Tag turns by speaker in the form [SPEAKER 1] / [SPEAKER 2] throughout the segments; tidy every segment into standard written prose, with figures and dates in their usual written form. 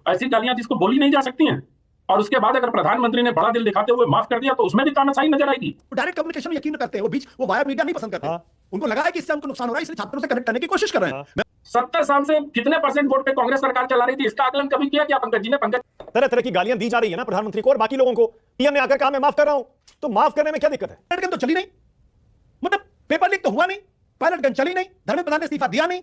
[SPEAKER 1] ऐसी गालियां जिसको बोली नहीं जा सकती हैं, और उसके बाद अगर प्रधानमंत्री ने बड़ा दिल दिखाते हुए माफ कर दिया तो उसमें भी तानाशाही नजर आएगी।
[SPEAKER 2] डायरेक्ट कम्युनिकेशन में यकीन करते हैं, वो वाया मीडिया नहीं पसंद करते। उनको लगा है कि इससे उनको नुकसान हो रहा है, इसलिए छात्रों से कनेक्ट करने की कोशिश कर रहे हैं।
[SPEAKER 1] 70 साल से कितने % वोट पे कांग्रेस सरकार चला रही थी, इसका आकलन कभी किया क्या पंकज जी ने? पंकज,
[SPEAKER 3] तरह तरह की गालियां दी जा रही है ना प्रधानमंत्री को और बाकी लोगों को। पीएम ने आकर कहा मैं माफ कर रहा हूं, तो माफ करने में क्या दिक्कत है?
[SPEAKER 2] तो चली नहीं, मतलब पेपर लीक तो हुआ नहीं, पायलट गन चली नहीं, धर्मेंद्र प्रधान ने इस्तीफा दिया नहीं,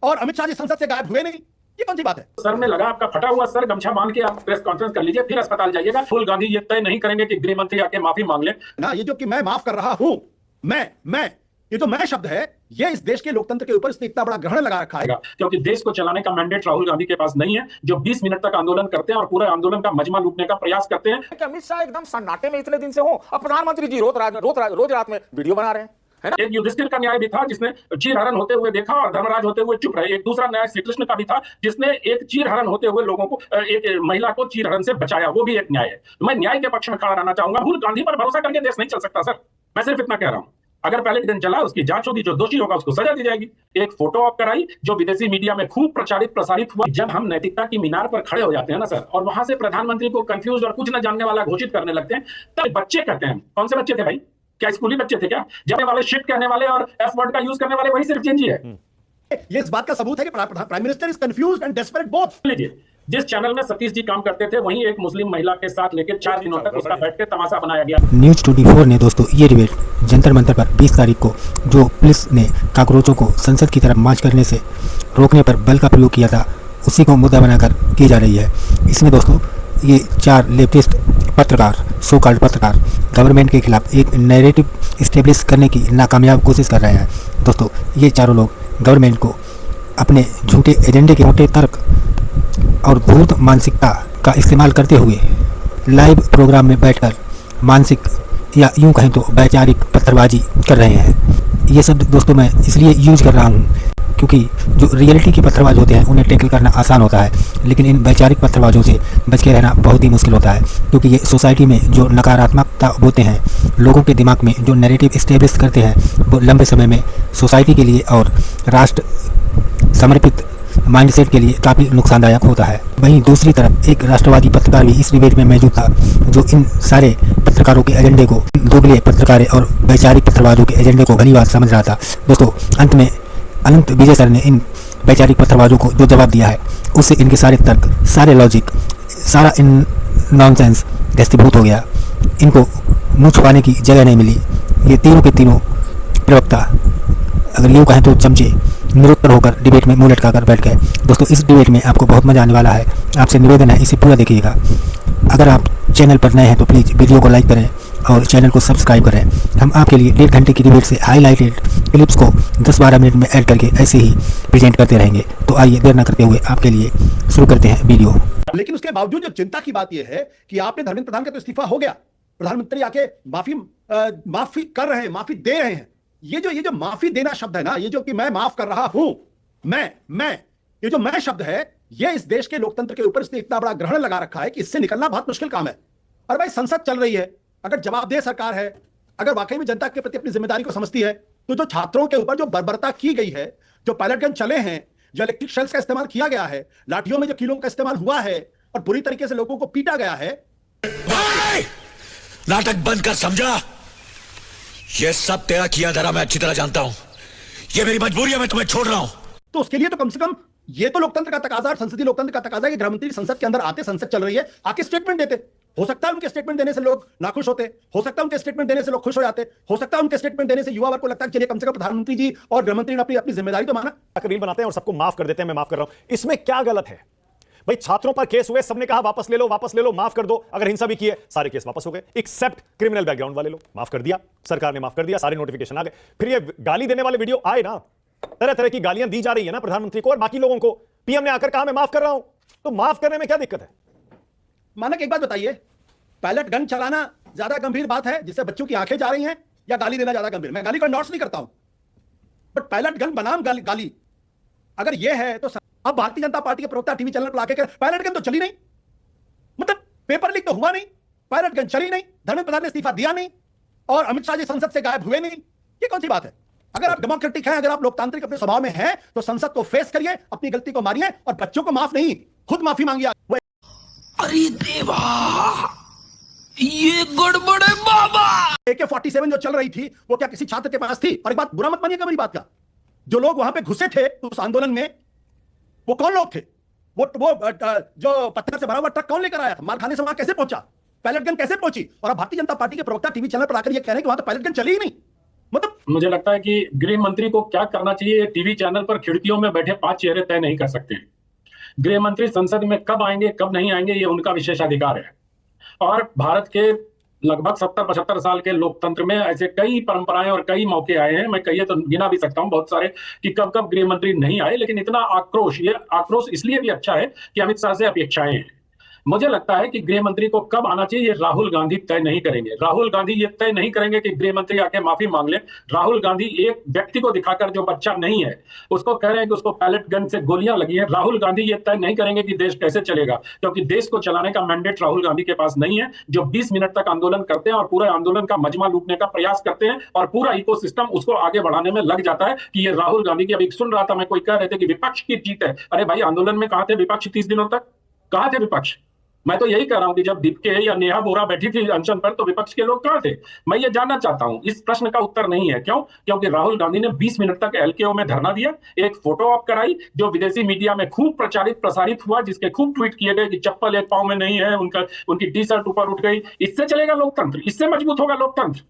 [SPEAKER 2] और अमित शाह जी संसद से गायब हुए नहीं, ये कौन सी बात है?
[SPEAKER 1] सर में लगा आपका फटा हुआ सर, गमछा बांध के आप प्रेस कॉन्फ्रेंस कर लीजिए, फिर अस्पताल जाइएगा। राहुल गांधी ये तय नहीं करेंगे कि गृह मंत्री आके माफी मांग ले
[SPEAKER 2] ना। ये जो कि मैं माफ कर रहा हूं, मैं ये जो मैं शब्द है, ये इस देश के लोकतंत्र के ऊपर इसने इतना बड़ा ग्रहण लगा रखा है,
[SPEAKER 1] क्योंकि देश को चलाने का मैंडेट राहुल गांधी के पास नहीं है, जो 20 मिनट तक आंदोलन करते हैं और पूरे आंदोलन का मजमा लूटने का प्रयास करते हैं।
[SPEAKER 4] अमित शाह एकदम सन्नाटे में इतने दिन से हो, अब प्रधानमंत्री जी रोज रात में वीडियो बना रहे हैं, है ना?
[SPEAKER 1] एक युधिष्ठिर का न्याय भी था जिसने चीरहरण होते हुए देखा और धर्मराज होते हुए चुप रहे। एक दूसरा न्याय श्री कृष्ण का भी था जिसने एक चीरहरण होते हुए लोगों को, एक महिला को चीरहरण से बचाया, वो भी एक न्याय है। मैं न्याय के पक्ष में खड़ा रहना चाहूंगा। राहुल गांधी पर भरोसा करके देश नहीं चल सकता सर, मैं सिर्फ इतना कह रहा हूं। अगर पैलेट गन चला, उसकी जांच होगी, जो दोषी होगा उसको सजा दी जाएगी। एक फोटो आप कराई जो विदेशी मीडिया में खूब प्रसारित हुआ। जब हम नैतिकता की मीनार पर खड़े हो जाते हैं ना सर, और वहां से प्रधानमंत्री को कंफ्यूज और कुछ न जानने वाला घोषित करने लगते हैं, तब बच्चे कहते हैं। कौन से बच्चे थे भाई? क्या स्कूली बच्चे थे क्या? जब वाले शिट कहने वाले और एफ वर्ड का यूज करने वाले वही सिर्फ चेंज ही है।
[SPEAKER 2] ये इस बात का सबूत है कि prime minister is confused and desperate both.
[SPEAKER 1] लीजिए, जिस चैनल में सतीश जी काम करते थे, वहीं एक मुस्लिम महिला के साथ लेकर 4 दिनों तक उसका बैठ के तमाशा बनाया गया।
[SPEAKER 5] न्यूज 24 ने दोस्तों ये डिबेट जंतर मंतर पर 20 तारीख को जो पुलिस ने काकरोचों को संसद की तरफ मार्च करने से रोकने पर बल का प्रयोग किया था, उसी को मुद्दा बनाकर की जा रही है। इसमें दोस्तों ये 4 लेफ्टिस्ट पत्रकार, सो कॉल्ड पत्रकार, गवर्नमेंट के खिलाफ एक नैरेटिव इस्टेब्लिश करने की नाकामयाब कोशिश कर रहे हैं। दोस्तों ये चारों लोग गवर्नमेंट को अपने झूठे एजेंडे के मोटे तर्क और भूत मानसिकता का इस्तेमाल करते हुए लाइव प्रोग्राम में बैठकर मानसिक या यूं कहें तो वैचारिक पत्थरबाजी कर रहे हैं। ये सब दोस्तों मैं इसलिए यूज कर रहा हूँ क्योंकि जो रियलिटी के पत्थरबाज होते हैं उन्हें टैकल करना आसान होता है, लेकिन इन वैचारिक पत्थरबाजों से बच के रहना बहुत ही मुश्किल होता है, क्योंकि ये सोसाइटी में जो नकारात्मकता बोते हैं, लोगों के दिमाग में जो नैरेटिव इस्टेब्लिश करते हैं, वो लंबे समय में सोसाइटी के लिए और राष्ट्र समर्पित माइंडसेट के लिए काफ़ी नुकसानदायक होता है। वहीं दूसरी तरफ एक राष्ट्रवादी पत्रकार भी इस डिबेट में मौजूद था, जो इन सारे पत्रकारों के एजेंडे को, दोगले पत्रकारों और वैचारिक पत्थरबाजों के एजेंडे को भली बात समझ रहा था। दोस्तों अंत में अनंत विजय सर ने इन वैचारिक पत्थरबाजों को जो जवाब दिया है, उससे इनके सारे तर्क, सारे लॉजिक, सारा इन नॉनसेंस दस्तीभूत हो गया। इनको मुँह छुपाने की जगह नहीं मिली। ये तीनों के तीनों प्रवक्ता, अगर यूँ कहें तो चमचे, निरुत्तर होकर डिबेट में मुंह लटका कर बैठ गए। दोस्तों इस डिबेट में आपको बहुत मजा आने वाला है। आपसे निवेदन है इसे पूरा देखिएगा। अगर आप चैनल पर नए हैं तो प्लीज़ वीडियो को लाइक करें और चैनल को सब्सक्राइब करें। हम आपके लिए 1.5 घंटे की डिबेट से हाईलाइटेड क्लिप्स को 10-12 मिनट में ऐड करके ऐसे ही प्रेजेंट करते रहेंगे। तो आइए देर न करते हुए आपके लिए शुरू करते हैं वीडियो।
[SPEAKER 2] लेकिन उसके बावजूद जो चिंता की बात यह है कि आपने धर्मेंद्र प्रधान का तो इस्तीफा हो गया, प्रधानमंत्री आके माफी कर रहे हैं, माफी दे रहे हैं। ये जो माफी देना शब्द है ना, ये जो कि मैं माफ कर रहा हूं, मैं ये जो मैं शब्द है, ये इस देश के लोकतंत्र के ऊपर इसने इतना बड़ा ग्रहण लगा रखा है कि इससे निकलना बहुत मुश्किल काम है। और भाई संसद चल रही है, अगर जवाबदेह सरकार है, अगर वाकई में जनता के प्रति अपनी जिम्मेदारी को समझती है, तो जो छात्रों के ऊपर जो बर्बरता की गई है, जो पायलट गन चले हैं, जो इलेक्ट्रिक शेल्स का इस्तेमाल किया गया है, लाठियों में जो कीलों का इस्तेमाल हुआ है और बुरी तरीके से लोगों को पीटा गया है।
[SPEAKER 6] नाटक बंद कर, समझा? ये सब तेरा किया धरा मैं अच्छी तरह जानता हूं। ये मेरी मजबूरी है, मैं तुम्हें छोड़ रहा हूं।
[SPEAKER 2] तो उसके लिए तो कम से कम ये तो लोकतंत्र का तकाजा, संसदीय लोकतंत्र का तकाजा है कि गृहमंत्री संसद के अंदर आते, संसद चल रही है, आके स्टेटमेंट देते। हो सकता है उनके स्टेटमेंट देने से लोग नाखुश होते, हो सकता है उनके स्टेटमेंट देने से लोग खुश हो जाते, हो सकता है उनके स्टेटमेंट देने से युवा वर्ग को लगता है चलिए कम से कम प्रधानमंत्री जी और गृहमंत्री ने अपनी जिम्मेदारी तो माना।
[SPEAKER 3] रील बनाते हैं और सबको माफ कर देते हैं, मैं माफ कर रहा हूं। इसमें क्या गलत है भाई? छात्रों पर केस हुए, सबने कहा वापस ले लो, माफ कर दो। अगर हिंसा भी की है, सारे केस वापस हो गए, एक्सेप्ट क्रिमिनल बैकग्राउंड वाले लोग। माफ कर दिया, सरकार ने माफ कर दिया, सारे नोटिफिकेशन आ गए। फिर ये गाली देने वाले वीडियो आए ना, तरह तरह की गालियां दी जा रही है ना प्रधानमंत्री को और बाकी लोगों को। पीएम ने आकर कहा मैं माफ कर रहा हूं, तो माफ करने में क्या दिक्कत है?
[SPEAKER 2] मानक एक बात बताइए, पायलट गन चलाना ज्यादा गंभीर बात है जिससे बच्चों की आंखें जा रही हैं, या गाली देना ज्यादा गंभीर? मैं गाली को एंडोर्स नहीं करता हूं, बट पायलट गन बनाम गाली अगर यह है तो अब भारतीय जनता पार्टी के प्रवक्ता टीवी चैनल पर आके पायलट गन तो चली नहीं, मतलब पेपर लीक तो हुआ नहीं, पायलट गन चली नहीं, धर्मेंद्र प्रधान ने इस्तीफा दिया नहीं, और अमित शाह जी संसद से गायब हुए नहीं, ये कौन सी बात है? अगर आप डेमोक्रेटिक हैं, अगर आप लोकतांत्रिक अपने स्वभाव में हैं, तो संसद को फेस करिए, अपनी गलती को मानिए और बच्चों को माफ नहीं, खुद माफी मांगिए।
[SPEAKER 6] अरे देवा, ये गड़बड़ है बाबा।
[SPEAKER 2] AK-47 जो चल रही थी वो क्या किसी छात्र के पास थी? और एक बात बुरा मत मानिएगा मेरी बात का, जो लोग वहां पे घुसे थे उस आंदोलन में, वो कौन लोग थे? वो जो पत्थर से भरा हुआ ट्रक कौन लेकर आया था? मार खाने से वहां कैसे पहुंचा? पैलेट गन कैसे पहुंची? और अब भारतीय जनता पार्टी के प्रवक्ता टीवी चैनल पर आकर ये कह रहे हैं कि वहां तो पैलेट गन चली ही नहीं। मतलब
[SPEAKER 1] मुझे लगता है कि गृह मंत्री को क्या करना चाहिए, टीवी चैनल पर खिड़कियों में बैठे 5 चेहरे तय नहीं कर सकते। गृह मंत्री संसद में कब आएंगे कब नहीं आएंगे ये उनका विशेषाधिकार है। और भारत के लगभग 70-75 साल के लोकतंत्र में ऐसे कई परंपराएं और कई मौके आए हैं, मैं कहिए तो गिना भी सकता हूं बहुत सारे, कि कब कब गृह मंत्री नहीं आए। लेकिन इतना आक्रोश, ये आक्रोश इसलिए भी अच्छा है कि अमित शाह से अपेक्षाएं हैं। मुझे लगता है कि गृह मंत्री को कब आना चाहिए ये राहुल गांधी तय नहीं करेंगे। राहुल गांधी ये तय नहीं करेंगे कि गृह मंत्री आके माफी मांग ले। राहुल गांधी एक व्यक्ति को दिखाकर, जो बच्चा नहीं है उसको कह रहे हैं कि उसको पैलेट गन से गोलियां लगी हैं, राहुल गांधी ये तय नहीं करेंगे कि देश कैसे चलेगा, क्योंकि देश को चलाने का मैंडेट राहुल गांधी के पास नहीं है। जो 20 मिनट तक आंदोलन करते हैं और पूरे आंदोलन का मजमा लूटने का प्रयास करते हैं और पूरा इकोसिस्टम उसको आगे बढ़ाने में लग जाता है कि ये राहुल गांधी की। अभी सुन रहा था मैं, कोई कह रहे थे कि विपक्ष की जीत है। अरे भाई, आंदोलन में कहां थे विपक्ष 30 दिनों तक? कहां थे विपक्ष? मैं तो यही कह रहा हूं कि जब दीपके या नेहा बोरा बैठी थी अनशन पर तो विपक्ष के लोग कहां थे? मैं ये जानना चाहता हूं। इस प्रश्न का उत्तर नहीं है। क्यों? क्योंकि राहुल गांधी ने 20 मिनट तक एलकेओ में धरना दिया, एक फोटो ऑप कराई जो विदेशी मीडिया में खूब प्रसारित हुआ, जिसके खूब ट्वीट किए गए कि चप्पल एक पांव में नहीं है, उनकी टी शर्ट ऊपर उठ गई। इससे चलेगा लोकतंत्र? इससे मजबूत होगा लोकतंत्र?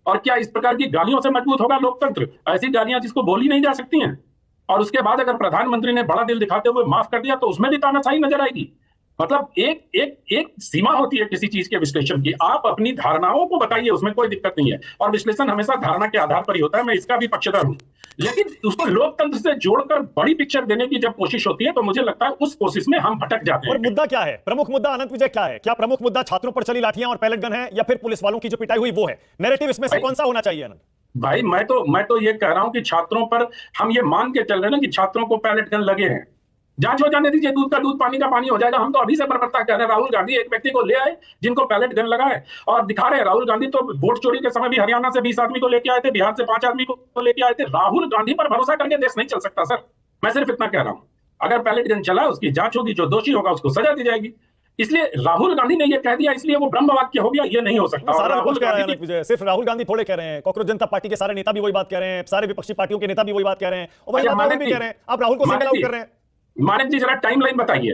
[SPEAKER 1] और क्या इस प्रकार की गालियों से मजबूत होगा लोकतंत्र? ऐसी गालियां जिसको बोली नहीं जा सकती हैं। और उसके बाद अगर प्रधानमंत्री ने बड़ा दिल दिखाते हुए माफ कर दिया तो उसमें भी तानाशाही नजर आएगी। मतलब एक सीमा होती है किसी चीज के विश्लेषण की। आप अपनी धारणाओं को बताइए, उसमें कोई दिक्कत नहीं है, और विश्लेषण हमेशा धारणा के आधार पर ही होता है, मैं इसका भी पक्षधर हूं। लेकिन उसको लोकतंत्र से जोड़कर बड़ी पिक्चर देने की जब कोशिश होती है तो मुझे लगता है उस कोशिश में हम भटक जाते
[SPEAKER 3] और
[SPEAKER 1] हैं।
[SPEAKER 3] मुद्दा क्या है? प्रमुख मुद्दा अनंत विजय क्या है? क्या प्रमुख मुद्दा छात्रों पर चली लाठियां और पैलेट गन है, या फिर पुलिस वालों की जो पिटाई हुई वो है? नैरेटिव इसमें से कौन सा होना चाहिए अनंत?
[SPEAKER 1] भाई मैं तो ये कह रहा हूं कि छात्रों पर हम ये मान के चल रहे हैं ना कि छात्रों को पैलेट गन लगे हैं। जांच हो जाने दीजिए, दूध का दूध पानी का पानी हो जाएगा। हम तो अभी से बर्बरता कह रहे हैं। राहुल गांधी एक व्यक्ति को ले आए जिनको पैलेट गन लगा है और दिखा रहे हैं। राहुल गांधी तो वोट चोरी के समय भी हरियाणा से 20 आदमी को लेके आए थे, बिहार से 5 आदमी को लेके आए थे। राहुल गांधी पर भरोसा करके देश नहीं चल सकता सर। मैं सिर्फ इतना कह रहा हूं, अगर पैलेट गन चला उसकी जांच होगी, जो दोषी होगा उसको सजा दी जाएगी। इसलिए राहुल गांधी ने ये कह दिया इसलिए वो ब्रह्म वाक्य हो गया, ये नहीं हो सकता।
[SPEAKER 3] सारा
[SPEAKER 1] राहुल
[SPEAKER 3] कुछ कह रहे हैं
[SPEAKER 1] गांधी
[SPEAKER 3] अनंत विजय, सिर्फ राहुल गांधी थोड़े कह रहे हैं, कांग्रेस जनता पार्टी के सारे नेता भी वही बात कह रहे हैं, सारे विपक्षी पार्टियों के नेता भी वही बात कह रहे हैं, और वही बात भी कह रहे हैं। आप राहुल को सिंगल आउट कर रहे हैं।
[SPEAKER 1] मानिक जी जरा टाइमलाइन बताइए,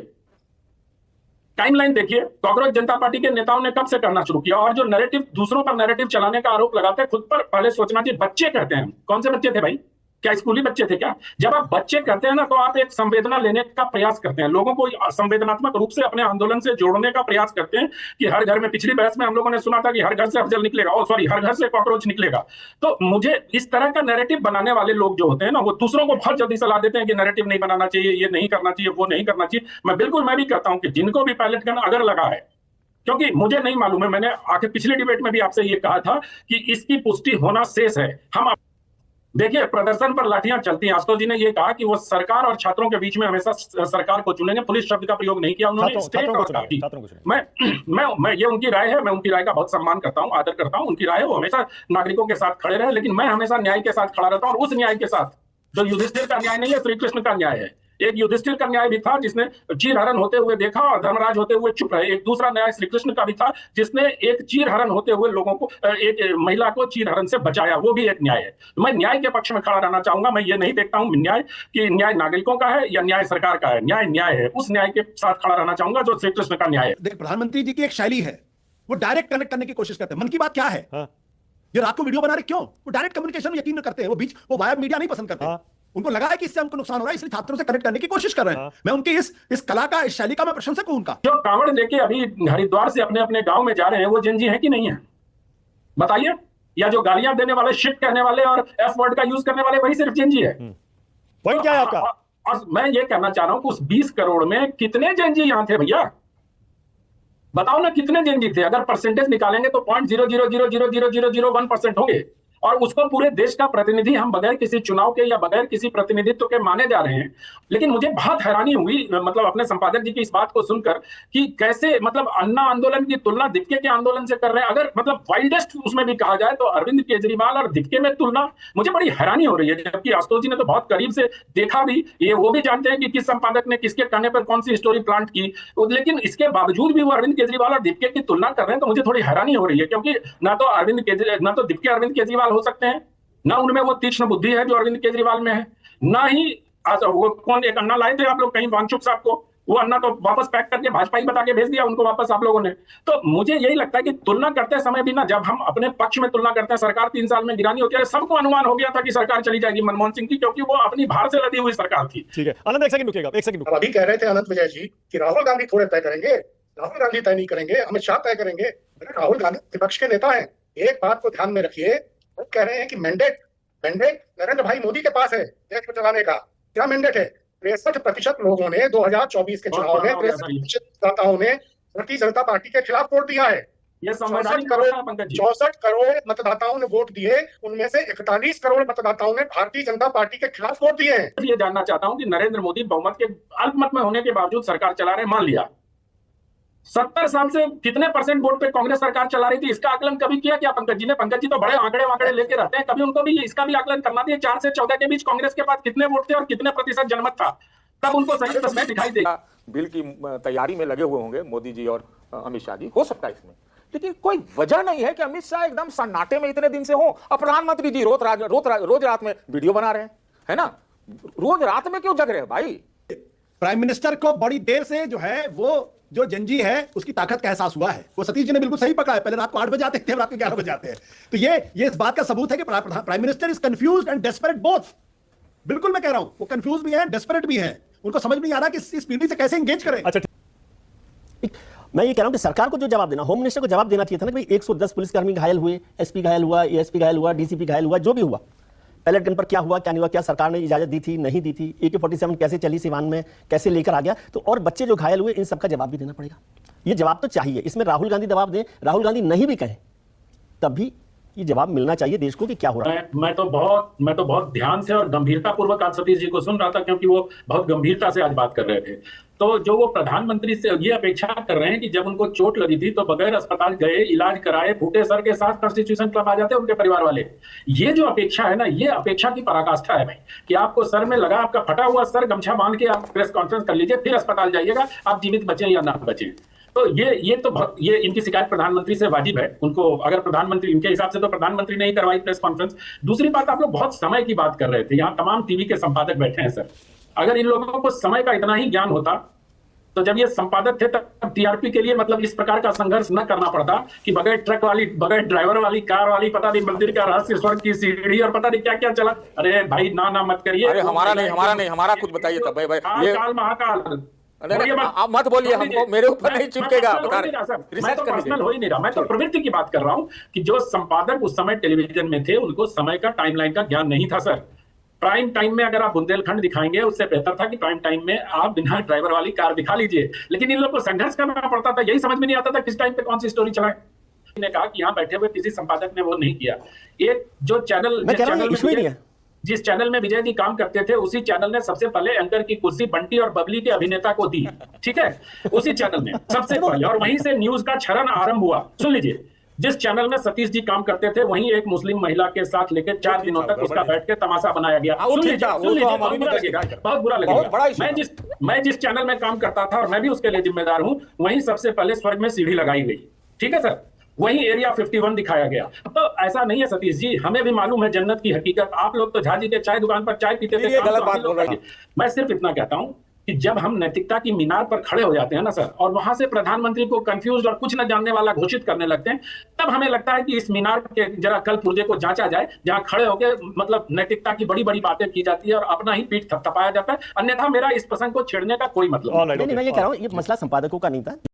[SPEAKER 1] टाइमलाइन देखिए। कांग्रेस जनता पार्टी के नेताओं ने कब से करना शुरू किया? और जो नैरेटिव, दूसरों पर नैरेटिव चलाने का आरोप लगाते हैं, खुद पर पहले सोचना चाहिए। बच्चे कहते हैं, कौन से बच्चे थे भाई? क्या स्कूली बच्चे थे क्या? जब आप बच्चे कहते हैं ना तो आप एक संवेदना लेने का प्रयास करते हैं, लोगों को संवेदनात्मक रूप से अपने आंदोलन से जोड़ने का प्रयास करते हैं कि हर घर में, पिछली बहस में हम लोगों ने सुना था कि हर घर से अफजल निकलेगा, हर घर से कॉकरोच निकलेगा। तो मुझे इस तरह का नैरेटिव बनाने वाले लोग जो होते हैं ना, वो दूसरों को बहुत जल्दी सलाह देते हैं कि नैरेटिव नहीं बनाना चाहिए, ये नहीं करना चाहिए, वो नहीं करना चाहिए। मैं भी कहता हूं कि जिनको भी पैलेट गन अगर लगा है, क्योंकि मुझे नहीं मालूम है, मैंने आखिर पिछले डिबेट में भी आपसे ये कहा था कि इसकी पुष्टि होना शेष है। हम देखिए, प्रदर्शन पर लाठियां चलती हैं। आशुतोष जी ने ये कहा कि वो सरकार और छात्रों के बीच में हमेशा सरकार को चुनेंगे, पुलिस शब्द का प्रयोग नहीं किया उन्होंने। स्टेट और पार्टी, मैं ये उनकी राय है, मैं उनकी राय का बहुत सम्मान करता हूं, आदर करता हूं। उनकी राय है, वो हमेशा नागरिकों के साथ खड़े रहे, लेकिन मैं हमेशा न्याय के साथ खड़ा रहता हूं, और उस न्याय के साथ जो युधिष्ठिर का न्याय नहीं है, श्री कृष्ण का न्याय है। एक युधिष्ठिर का न्याय भी था जिसने चीरहरण होते हुए देखा और धर्मराज होते हुए चुप रहे। एक दूसरा न्याय श्री कृष्ण का भी था जिसने एक चीरहरण होते हुए लोगों को, एक महिला को चीरहरण से बचाया, वो भी एक न्याय है। मैं न्याय के पक्ष में खड़ा रहना चाहूंगा। मैं ये नहीं देखता हूं न्याय कि न्याय नागरिकों का है या न्याय सरकार का है। न्याय न्याय है, उस न्याय के साथ खड़ा रहना चाहूंगा जो श्री कृष्ण का न्याय है।
[SPEAKER 2] देख, प्रधानमंत्री जी की एक शैली है, वो डायरेक्ट कनेक्ट करने की कोशिश करते हैं। मन की बात क्या है? ये रात को वीडियो बना रहे क्यों? वो डायरेक्ट कम्युनिकेशन यकीन करते हैं, वो वाया मीडिया नहीं पसंद करते। उनको लगा है कि इससे हमको नुकसान हो रहा है, इसलिए छात्रों से कनेक्ट करने की कोशिश कर रहे हैं। मैं उनकी इस कला का, इस शैली का मैं प्रशंसक हूं उनका।
[SPEAKER 1] जो कांवड़ लेके अभी हरिद्वार से अपने अपने गांव में जा रहे हैं, वो जेनजी है कि नहीं है? बताइए। या जो गालियां देने वाले, शिट कहने वाले और एफ वर्ड का यूज करने वाले, वही सिर्फ जेनजी है।
[SPEAKER 3] पॉइंट क्या है आपका?
[SPEAKER 1] और मैं ये कहना चाह रहा हूं कि उस 20 करोड़ में कितने जेनजी यहां थे भैया? बताओ ना, कितने जेनजी थे? अगर परसेंटेज निकालेंगे तो 0.0000001% होंगे। और उसको पूरे देश का प्रतिनिधि हम बगैर किसी चुनाव के या बगैर किसी प्रतिनिधित्व के माने जा रहे हैं। लेकिन मुझे बहुत हैरानी हुई मतलब अपने संपादक जी की इस बात को सुनकर कि कैसे मतलब अन्ना आंदोलन की तुलना दीपके के आंदोलन से कर रहे हैं। अगर मतलब वाइल्डेस्ट उसमें भी कहा जाए तो अरविंद केजरीवाल और दीपके में तुलना, मुझे बड़ी हैरानी हो रही है। जबकि आशुतोष जी ने तो बहुत करीब से देखा भी, ये वो भी जानते हैं कि किस संपादक ने किसके कहने पर कौन सी स्टोरी प्लांट की, लेकिन इसके बावजूद भी वो अरविंद केजरीवाल और दीपके की तुलना कर रहे हैं। तो मुझे थोड़ी हैरानी हो रही है, क्योंकि ना तो दीपके अरविंद केजरीवाल हो सकते हैं, ना उनमें वो तीक्ष्ण बुद्धि है जो अरविंद केजरीवाल में है, ना ही वो कौन एक अन्ना लाए थे आप लोग कहीं वांगचुक साहब को, वो अन्ना तो वापस पैक करके भाजपा ही बता के भेज दिया उनको वापस आप लोगों ने। तो मुझे यही लगता है कि तुलना करते समय भी ना, जब हम अपने पक्ष में तुलना करते हैं, सरकार 3 साल में गिरानी होती है, सबको अनुमान हो गया था कि सरकार चली जाएगी मनमोहन सिंह की, क्योंकि वो अपनी भार से लदी हुई सरकार थी।
[SPEAKER 3] ठीक है आनंद, एक सेकंड रुकिएगा, एक सेकंड।
[SPEAKER 7] अभी कह रहे थे अनंत विजय जी कि राहुल गांधी थोड़े तय करेंगे, राहुल गांधी तय नहीं करेंगे, अमित शाह तय करेंगे। राहुल गांधी विपक्ष के नेता हैं, एक बात को ध्यान में रखिए, वो कह रहे हैं कि मैंडेट नरेंद्र भाई मोदी के पास है देश को चलाने का। क्या मैंडेट है? 63% लोगों ने 2024 के चुनाव में 63% मतदाताओं ने भारतीय जनता पार्टी के खिलाफ वोट दिया है।
[SPEAKER 1] ये
[SPEAKER 7] 64 करोड़ मतदाताओं ने वोट दिए, उनमें से 41 करोड़ मतदाताओं ने भारतीय जनता पार्टी के खिलाफ वोट दिए हैं।
[SPEAKER 1] ये जानना चाहता हूं कि नरेंद्र मोदी बहुमत के अल्पमत में होने के बावजूद सरकार चला रहे, मान लिया 70 साल से कितने परसेंट वोट पे कांग्रेस सरकार चला रही थी, इसका आकलन कभी किया क्या पंकज जी ने? पंकज जी तो बड़े आंकड़े लेके रहते हैं, कभी उनको भी इसका भी आकलन करना चाहिए। 4 से 14 के बीच कांग्रेस के पास कितने वोट थे और कितने प्रतिशत जनमत था, तब उनको सही तस्वीर दिखाई देगा।
[SPEAKER 4] बिल की तैयारी में लगे हुए होंगे मोदी जी और अमित शाह जी, हो सकता है इसमें, लेकिन कोई वजह नहीं है कि अमित शाह एकदम सन्नाटे में इतने दिन से हो। और प्रधानमंत्री जी रोज रात में वीडियो बना रहे हैं, है ना? रोज रात में क्यों जग रहे हैं भाई?
[SPEAKER 2] प्राइम मिनिस्टर को बड़ी देर से जो है वो जो जंजी है उसकी ताकत का एहसास हुआ है। वो सतीश जी ने बिल्कुल सही पकड़ा है, पहले रात को 8 बजे आते थे, रात को 11 बजे आते हैं। तो ये इस बात का सबूत है कि prime minister is confused and desperate both. बिल्कुल मैं कह रहा हूं, वो कंफ्यूज भी है, डेस्परेट भी है, उनको समझ नहीं आ रहा कि इस पीढ़ी से कैसे एंगेज करें।
[SPEAKER 3] अच्छा,
[SPEAKER 8] मैं ये कह रहा हूं कि सरकार को जो जवाब देना, होम मिनिस्टर को जवाब देना चाहिए था ना कि 110 पुलिसकर्मी घायल हुए, एसपी घायल हुआ, एएसपी घायल हुआ, डीसीपी घायल हुआ, जो भी हुआ, पैलेट गन पर क्या हुआ क्या नहीं हुआ, क्या सरकार ने इजाजत दी थी नहीं दी थी, AK-47 कैसे चली सिवान में, कैसे लेकर आ गया, तो और बच्चे जो घायल हुए, इन सबका जवाब भी देना पड़ेगा। ये जवाब तो चाहिए, इसमें राहुल गांधी जवाब दें, राहुल गांधी नहीं भी कहें तब भी ये जवाब मिलना चाहिए देश को कि क्या हो रहा है।
[SPEAKER 1] मैं तो बहुत ध्यान से और गंभीरता पूर्वक आज सतीश जी को सुन रहा था, क्योंकि वो बहुत गंभीरता से आज बात कर रहे थे। तो जो वो प्रधानमंत्री से ये अपेक्षा कर रहे हैं कि जब उनको चोट लगी थी तो बगैर अस्पताल गए, इलाज कराए, फूटे सर के साथ कॉन्स्टिट्यूशन क्लब आ जाते उनके परिवार वाले। ये जो अपेक्षा है ना, ये अपेक्षा की पराकाष्ठा है भाई, कि आपको सर में लगा, आपका फटा हुआ सर गमछा बांध के आप प्रेस कॉन्फ्रेंस कर लीजिए, फिर अस्पताल जाइएगा, आप जीवित बचे या ना बचे। तो ये इनकी शिकायत प्रधानमंत्री से वाजिब है। उनको अगर प्रधानमंत्री, इनके हिसाब से तो प्रधानमंत्री ने ही करवाई प्रेस कॉन्फ्रेंस। दूसरी बात, आप लोग बहुत समय की बात कर रहे थे, यहाँ तमाम टीवी के संपादक बैठे हैं सर। अगर इन लोगों को समय का इतना ही ज्ञान होता तो जब ये संपादक थे तब टीआरपी के लिए मतलब इस प्रकार का संघर्ष न करना पड़ता कि बगैर ट्रक वाली, बगैर ड्राइवर वाली कार वाली, पता नहीं मंदिर का रहस्य, स्वर्ग की सीढ़ी और पता नहीं क्या क्या चला। अरे भाई ना मत करिए।
[SPEAKER 4] अरे हमारा नहीं, हमारा कुछ बताइए तब भाई। ये
[SPEAKER 1] काल महाकाल,
[SPEAKER 4] आप मत बोलिए, हमको मेरे ऊपर नहीं चिपकेगा।
[SPEAKER 1] मैं तो पर्सनल हो ही नहीं रहा, मैं तो प्रवृत्ति की बात कर रहा हूं कि जो संपादक उस समय टेलीविजन में थे उनको समय का टाइमलाइन का ज्ञान नहीं था सर। प्राइम टाइम में अगर आप बुंदेलखंड दिखाएंगे, उससे बेहतर था कि प्राइम टाइम में आप बिना ड्राइवर वाली कार दिखा लीजिए। लेकिन इन लोगों को संघर्ष करना पड़ता था, यही समझ में नहीं आता था किस टाइम पे कौन सी स्टोरी चलाए। ने कहा कि यहाँ बैठे हुए किसी संपादक ने वो नहीं किया। एक जो चैनल जिस चैनल में विजय जी काम करते थे, उसी चैनल ने सबसे पहले एंकर की कुर्सी बंटी और बबली के अभिनेता को दी, ठीक है, उसी चैनल में सबसे पहले, और वहीं से न्यूज का क्षरण आरंभ हुआ। सुन लीजिए, जिस चैनल में सतीश जी काम करते थे, वहीं एक मुस्लिम महिला के साथ लेकर 4 दिनों तक उसका बैठ के तमाशा बनाया गया। सुन लीजिए, बहुत बुरा लगेगा। मैं जिस चैनल में काम करता था और मैं भी उसके लिए जिम्मेदार हूं, वहीं सबसे पहले स्वर्ग में सीढ़ी लगाई गई, ठीक है सर, वहीं एरिया 51 दिखाया गया। तो ऐसा नहीं है सतीश जी, हमें भी मालूम है जन्नत की हकीकत। आप लोग तो झाजी के चाय दुकान पर चाय पीते थे,
[SPEAKER 4] गलत बात बोल रहे हैं।
[SPEAKER 1] मैं सिर्फ इतना कहता हूं कि जब हम नैतिकता की मीनार पर खड़े हो जाते हैं ना सर, और वहां से प्रधानमंत्री को कंफ्यूज और कुछ न जानने वाला घोषित करने लगते हैं, तब हमें लगता है कि इस मीनार के जरा कल पुर्जे को जांचा जाए, जहां खड़े होकर मतलब नैतिकता की बड़ी बड़ी बातें की जाती है और अपना ही पीठ थपथपाया जाता है। अन्यथा मेरा इस प्रसंग को छेड़ने का कोई मतलब
[SPEAKER 8] नहीं। मैं ये कह रहा हूं, ये मसला संपादकों का नहीं था।